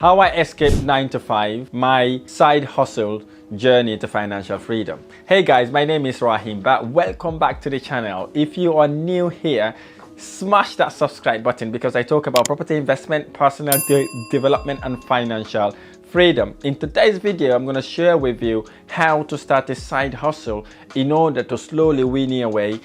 How I escaped 9 to 5, my side hustle journey to financial freedom. Hey guys, my name is Rahim Bah. Welcome back to the channel. If you are new here, smash that subscribe button because I talk about property investment, personal development and financial freedom. In today's video, I'm going to share with you how to start a side hustle in order to slowly wean your way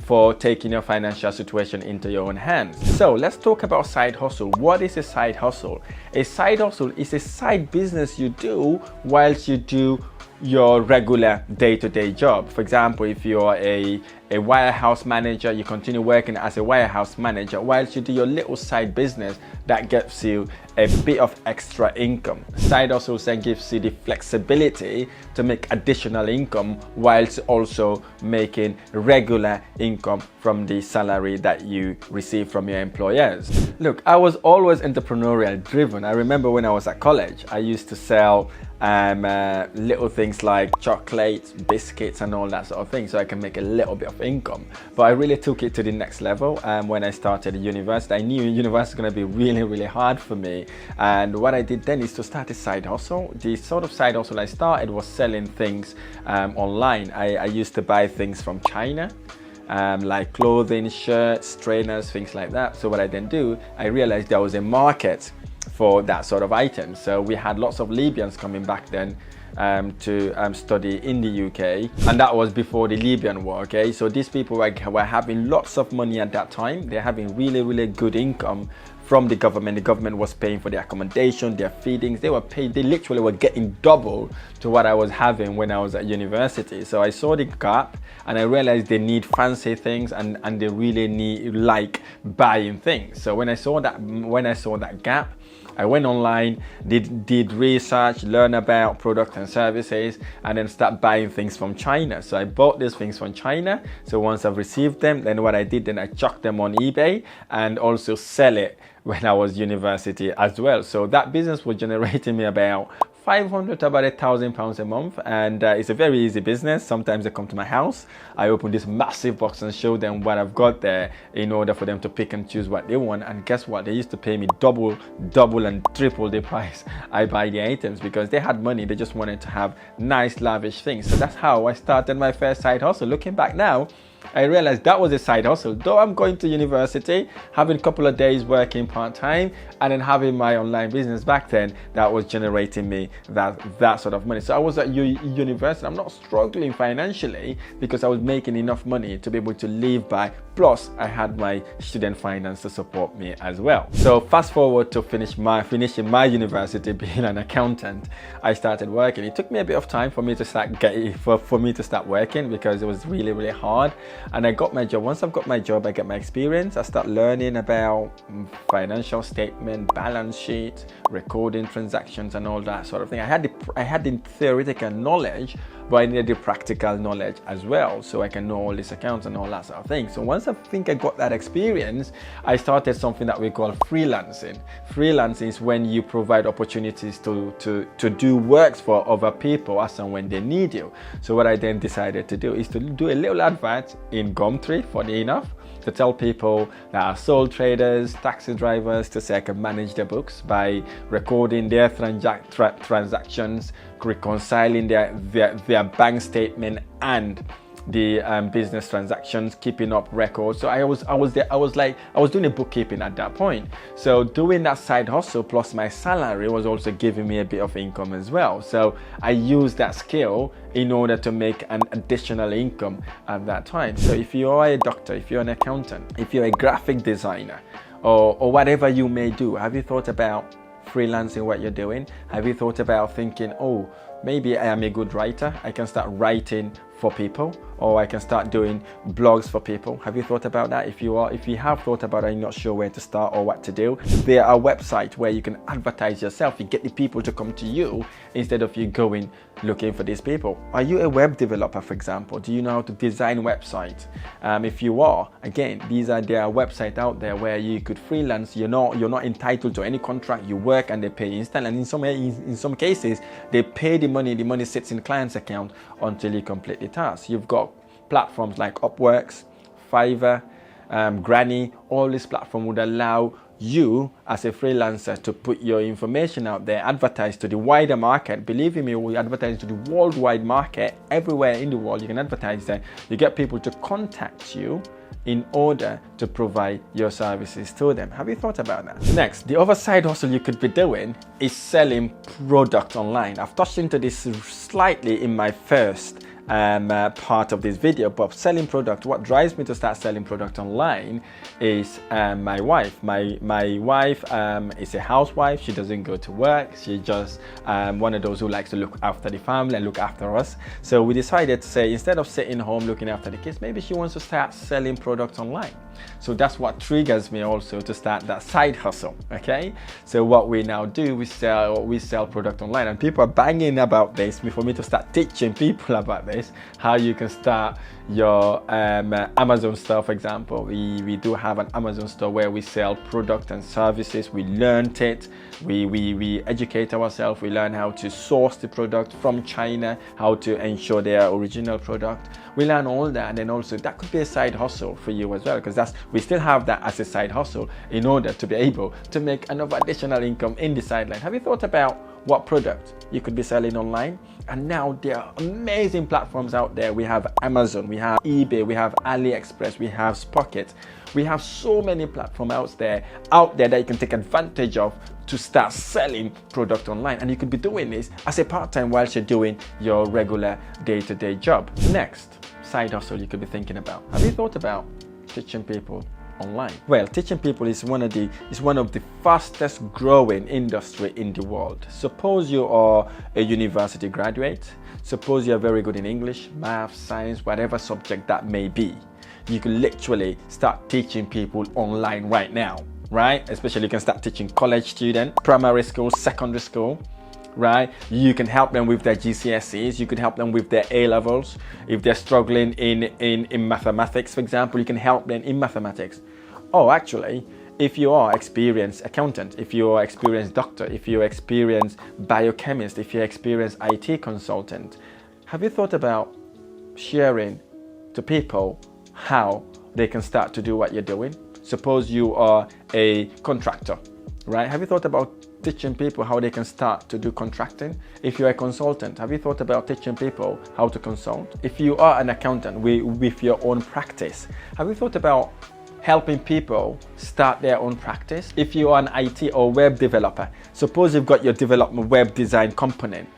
for taking your financial situation into your own hands. So let's talk about side hustle. What is a side hustle? A side hustle is a side business you do whilst you do your regular day-to-day job. For example, if you're a warehouse manager, you continue working as a warehouse manager whilst you do your little side business that gets you a bit of extra income. Side hustle then gives you the flexibility to make additional income whilst also making regular income from the salary that you receive from your employers. Look, I was always entrepreneurial driven. I remember when I was at college, I used to sell little things like chocolates, biscuits and all that sort of thing so I can make a little bit of income. But I really took it to the next level when I started university. I knew university was going to be really hard for me, and what I did then is to start a side hustle. The sort of side hustle I started was selling things online. I used to buy things from China, like clothing, shirts, trainers, things like that. So what I then do, I realized there was a market for that sort of item. So we had lots of Libyans coming back then to study in the UK, and that was before the Libyan war. Okay, so these people were having lots of money at that time. They're having really good income from the government. The government was paying for their accommodation, their feedings. They were paid, they literally were getting double to what I was having when I was at university. So I saw the gap and I realized they need fancy things and they really need like buying things. So when I saw that gap, I went online, did research, learn about products and services, and then start buying things from China. So I bought these things from China. So once I've received them, then what I did, then I chucked them on eBay and also sell it when I was university as well. So that business was generating me about 500 to about £1,000 a month, and it's a very easy business. Sometimes they come to my house, I open this massive box and show them what I've got there in order for them to pick and choose what they want. And guess what? They used to pay me double and triple the price I buy the items because they had money. They just wanted to have nice lavish things. So that's how I started my first side hustle. Looking back now, I realized that was a side hustle. Though I'm going to university, having a couple of days working part-time and then having my online business back then, that was generating me that sort of money. So I was at university. I'm not struggling financially because I was making enough money to be able to live by. Plus, I had my student finance to support me as well. So fast forward to finishing my university, being an accountant, I started working. It took me a bit of time for me to start working because it was really hard. And I got my job. Once I've got my job, I get my experience. I start learning about financial statement, balance sheet, recording transactions and all that sort of thing. I had the theoretical knowledge, but I needed the practical knowledge as well, so I can know all these accounts and all that sort of thing. So once I think I got that experience, I started something that we call freelancing. Freelancing is when you provide opportunities to do works for other people as and when they need you. So what I then decided to do is to do a little advert in Gumtree, funny enough, to tell people that are sole traders, taxi drivers, to say I can manage their books by recording their transactions, reconciling their bank statement and the business transactions, keeping up records. So I was doing a bookkeeping at that point. So doing that side hustle plus my salary was also giving me a bit of income as well. So I used that skill in order to make an additional income at that time. So if you are a doctor, if you're an accountant, if you're a graphic designer, or whatever you may do, have you thought about freelancing what you're doing? Have you thought about thinking, oh, maybe I am a good writer, I can start writing for people, or I can start doing blogs for people? Have you thought about that? If you have thought about it, you're not sure where to start or what to do, there are websites where you can advertise yourself. You get the people to come to you instead of you going looking for these people. Are you a web developer, for example? Do you know how to design websites? If you are, again, there are websites out there where you could freelance. You're not entitled to any contract. You work and they pay instant, and in some cases they pay the money sits in client's account until you complete the task. You've got platforms like Upworks, Fiverr, Granny. All this platform would allow you as a freelancer to put your information out there, advertise to the wider market. Believe me, we advertise to the worldwide market. Everywhere in the world you can advertise there. You get people to contact you in order to provide your services to them. Have you thought about that? Next, the other side hustle you could be doing is selling product online. I've touched into this slightly in my first part of this video, but selling product, what drives me to start selling product online is my wife. My wife is a housewife. She doesn't go to work. She just one of those who likes to look after the family and look after us. So we decided to say, instead of sitting home looking after the kids, maybe she wants to start selling products online. So that's what triggers me also to start that side hustle. Okay, so what we now do, we sell product online, and people are banging about this for me to start teaching people about this, how you can start your Amazon store. For example, we do have an Amazon store where we sell product and services. We learned it, we educate ourselves, we learn how to source the product from China, how to ensure they are original product. We learn all that, and then also that could be a side hustle for you as well, because we still have that as a side hustle in order to be able to make another additional income in the sideline. Have you thought about what product you could be selling online? And now there are amazing platforms out there. We have Amazon, we have eBay, we have AliExpress, we have Spocket. We have so many platforms out there that you can take advantage of to start selling product online. And you could be doing this as a part-time while you're doing your regular day-to-day job. Next side hustle you could be thinking about. Have you thought about teaching people online? Well, teaching people is one of the fastest growing industry in the world. Suppose you are a university graduate. Suppose you're very good in English, math, science, whatever subject that may be. You can literally start teaching people online right now, right? Especially you can start teaching college students, primary school, secondary school, right? You can help them with their GCSEs. You can help them with their A-levels. If they're struggling in mathematics, for example, you can help them in mathematics. Oh, actually, if you are experienced accountant, if you are experienced doctor, if you're experienced biochemist, if you're experienced IT consultant, have you thought about sharing to people how they can start to do what you're doing? Suppose you are a contractor, right? Have you thought about teaching people how they can start to do contracting? If you're a consultant, have you thought about teaching people how to consult? If you are an accountant with your own practice, have you thought about helping people start their own practice? If you are an IT or web developer, suppose you've got your development web design component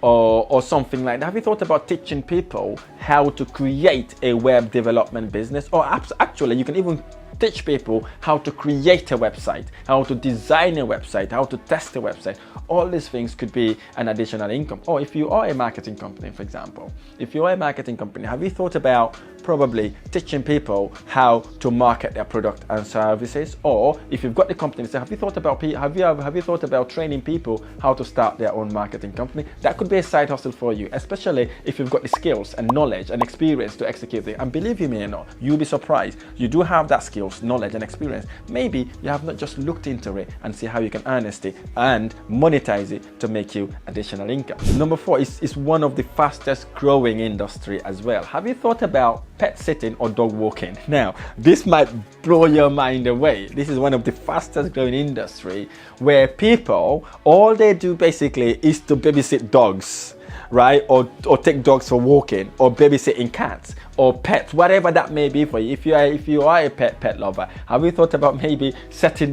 or something like that. Have you thought about teaching people how to create a web development business? Or actually, you can even teach people how to create a website, how to design a website, how to test a website. All these things could be an additional income. Or if you are a marketing company, for example, if you are a marketing company, have you thought about probably teaching people how to market their product and services? Or if you've got the company, so have you thought about training people how to start their own marketing company? That could be a side hustle for you, especially if you've got the skills and knowledge and experience to execute it. And believe me or not, you'll be surprised. You do have that skills, knowledge and experience. Maybe you have not just looked into it and see how you can harness it and monetize it to make you additional income. Number 4 is one of the fastest growing industry as well. Have you thought about pet sitting or dog walking? Now, this might blow your mind away. This is one of the fastest growing industry where people, all they do basically is to babysit dogs, right? Or take dogs for walking, or babysitting cats or pets, whatever that may be for you. If you are a pet lover, have you thought about maybe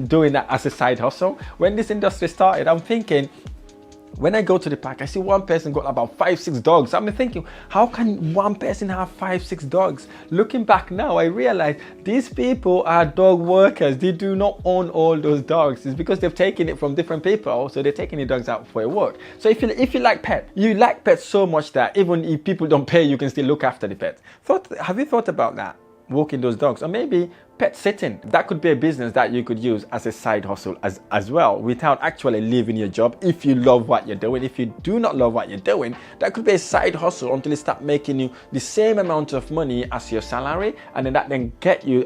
doing that as a side hustle? When this industry started, I'm thinking, when I go to the park, I see one person got about 5-6 dogs. I'm thinking, how can one person have 5-6 dogs? Looking back now, I realize these people are dog workers. They do not own all those dogs. It's because they've taken it from different people, so they're taking the dogs out for a walk. So if you like pets, you like pets so much that even if people don't pay, you can still look after the pets. Have you thought about that? Walking those dogs, or maybe pet sitting. That could be a business that you could use as a side hustle as well, without actually leaving your job. If you love what you're doing, if you do not love what you're doing, that could be a side hustle until it start making you the same amount of money as your salary, and then that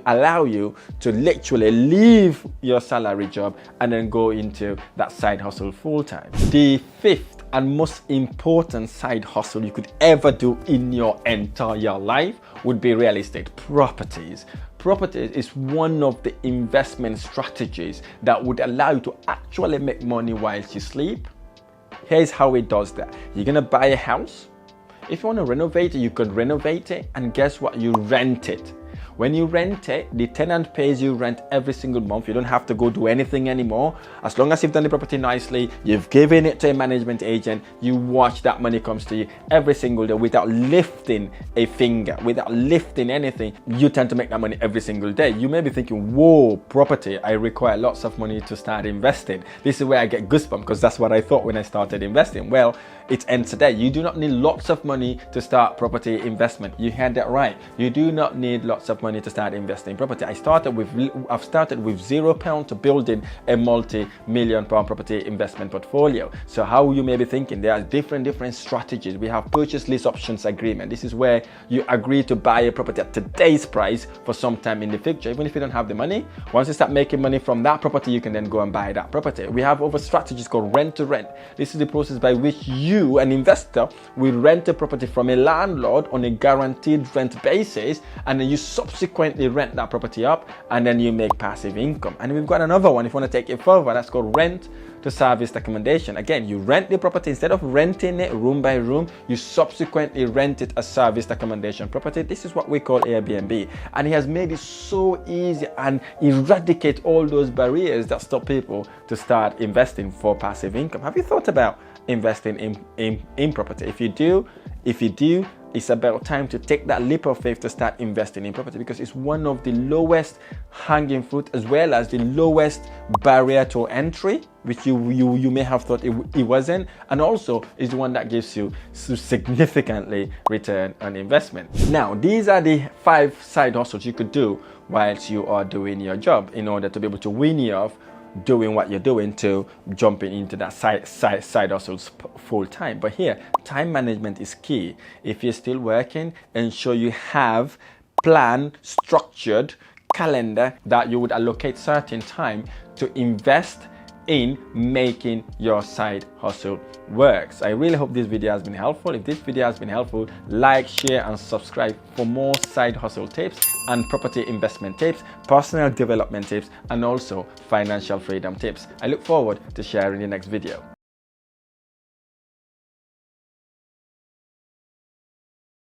allow you to literally leave your salary job and then go into that side hustle full time. The 5th and most important side hustle you could ever do in your entire life would be real estate, properties. Properties is one of the investment strategies that would allow you to actually make money whilst you sleep. Here's how it does that. You're gonna buy a house. If you want to renovate it, you could renovate it, and guess what? You rent it. When you rent it, the tenant pays you rent every single month. You don't have to go do anything anymore. As long as you've done the property nicely, you've given it to a management agent, you watch that money comes to you every single day without lifting a finger, without lifting anything. You tend to make that money every single day. You may be thinking, whoa, property, I require lots of money to start investing. This is where I get goosebumps, because that's what I thought when I started investing. Well, it ends today. You do not need lots of money to start property investment. You heard that right. You do not need lots of money to start investing in property. I've started with £0 to building a multi-million pound property investment portfolio. So how you may be thinking, there are different strategies. We have purchase lease options agreement. This is where you agree to buy a property at today's price for some time in the future, even if you don't have the money. Once you start making money from that property, you can then go and buy that property. We have other strategies called rent to rent. This is the process by which you, an investor, will rent a property from a landlord on a guaranteed rent basis, and then you subsequently rent that property up, and then you make passive income. And we've got another one if you want to take it further, that's called rent to service accommodation. Again, you rent the property. Instead of renting it room by room, you subsequently rent it as serviced accommodation property. This is what we call Airbnb, and it has made it so easy and eradicate all those barriers that stop people to start investing for passive income. Have you thought about investing in property? If you do, it's about time to take that leap of faith to start investing in property, because it's one of the lowest hanging fruit as well as the lowest barrier to entry, which you may have thought it wasn't, and also is the one that gives you significantly return on investment. Now, these are the 5 side hustles you could do whilst you are doing your job in order to be able to wean you off doing what you're doing to jumping into that side hustles full time. But here, time management is key. If you're still working, ensure you have planned, structured calendar that you would allocate certain time to invest in making your side hustle works. I really hope this video has been helpful. If this video has been helpful, like, share, and subscribe for more side hustle tips and property investment tips, personal development tips, and also financial freedom tips. I look forward to sharing the next video.